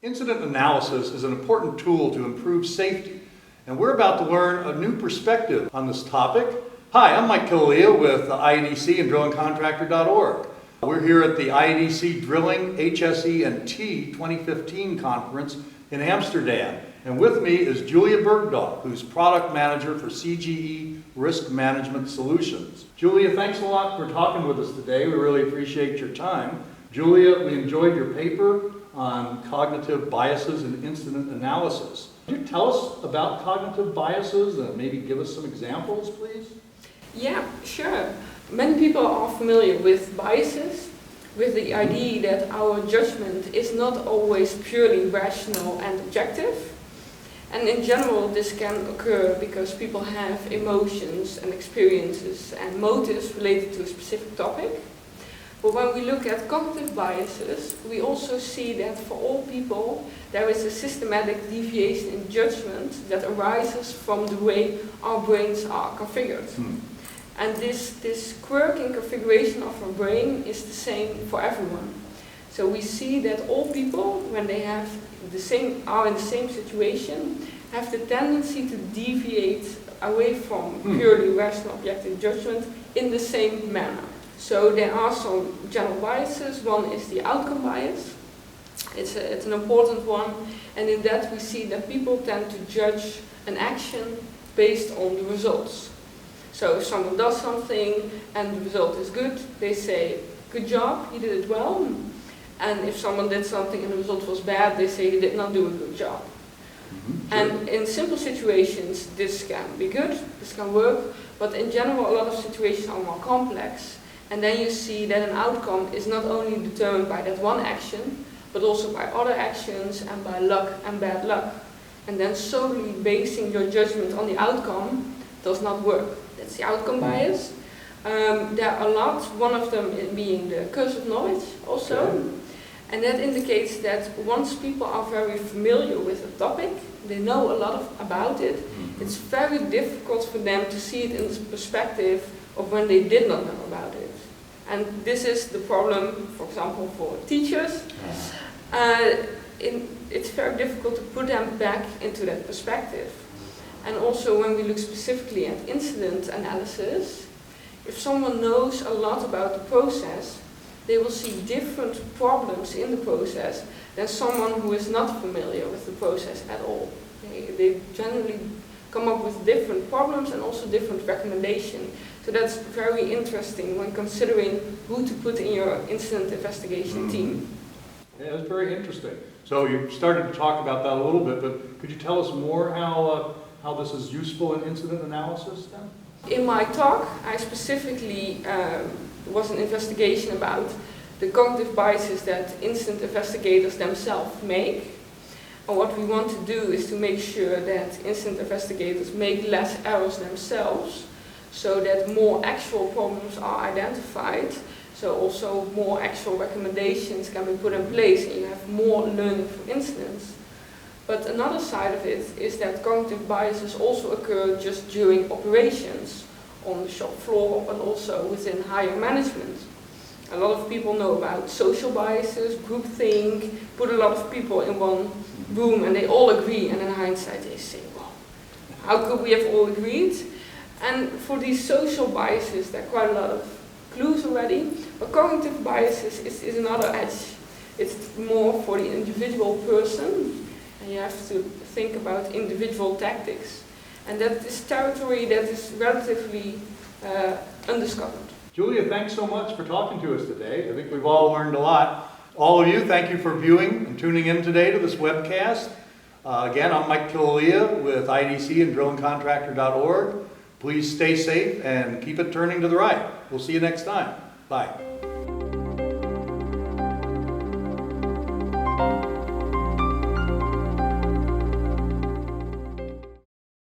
Incident analysis is an important tool to improve safety, and we're about to learn a new perspective on this topic. Hi, I'm Mike Killalea with IEDC and drillingcontractor.org. We're here at the IEDC Drilling, HSE, and T 2015 conference in Amsterdam. And with me is Julia Bergdahl, who's product manager for CGE Risk Management Solutions. Julia, thanks a lot for talking with us today. We really appreciate your time. Julia, we enjoyed your paper on cognitive biases and incident analysis. Could you tell us about cognitive biases and maybe give us some examples, please? Yeah, sure. Many people are familiar with biases, with the idea that our judgment is not always purely rational and objective. And in general, this can occur because people have emotions and experiences and motives related to a specific topic. But when we look at cognitive biases, we also see that for all people, there is a systematic deviation in judgment that arises from the way our brains are configured. And this quirk in configuration of our brain is the same for everyone. So we see that all people, when they are in the same situation, have the tendency to deviate away from purely rational objective judgment in the same manner. So there are some general biases. One is the outcome bias. It's an important one, and in that we see that people tend to judge an action based on the results. So if someone does something and the result is good, they say, good job, you did it well. And if someone did something and the result was bad, they say, you did not do a good job. And in simple situations, this can be good, this can work, but in general, a lot of situations are more complex. And then you see that an outcome is not only determined by that one action, but also by other actions and by luck and bad luck. And then solely basing your judgment on the outcome does not work. That's the outcome bias. There are a lot, one of them being the curse of knowledge also. And that indicates that once people are very familiar with a topic, they know a lot about it, it's very difficult for them to see it in the perspective of when they did not know about it. And this is the problem, for example, for teachers. It's very difficult to put them back into that perspective. And also when we look specifically at incident analysis, if someone knows a lot about the process, they will see different problems in the process than someone who is not familiar with the process at all. They generally come up with different problems and also different recommendations. So that's very interesting when considering who to put in your incident investigation team. Yeah, that's very interesting. So you started to talk about that a little bit, but could you tell us more how this is useful in incident analysis then? In my talk, I specifically was an investigation about the cognitive biases that incident investigators themselves make. And what we want to do is to make sure that incident investigators make less errors themselves, so that more actual problems are identified, so also more actual recommendations can be put in place and you have more learning from incidents. But another side of it is that cognitive biases also occur just during operations on the shop floor, but also within higher management. A lot of people know about social biases, groupthink, put a lot of people in one room and they all agree, and in hindsight they say, well, how could we have all agreed? And for these social biases, there are quite a lot of clues already, but cognitive biases is another edge. It's more for the individual person, and you have to think about individual tactics. And that is territory that is relatively undiscovered. Julia, thanks so much for talking to us today. I think we've all learned a lot. All of you, thank you for viewing and tuning in today to this webcast. Again, I'm Mike Killalea with IEDC and drillingcontractor.org. Please stay safe and keep it turning to the right. We'll see you next time. Bye.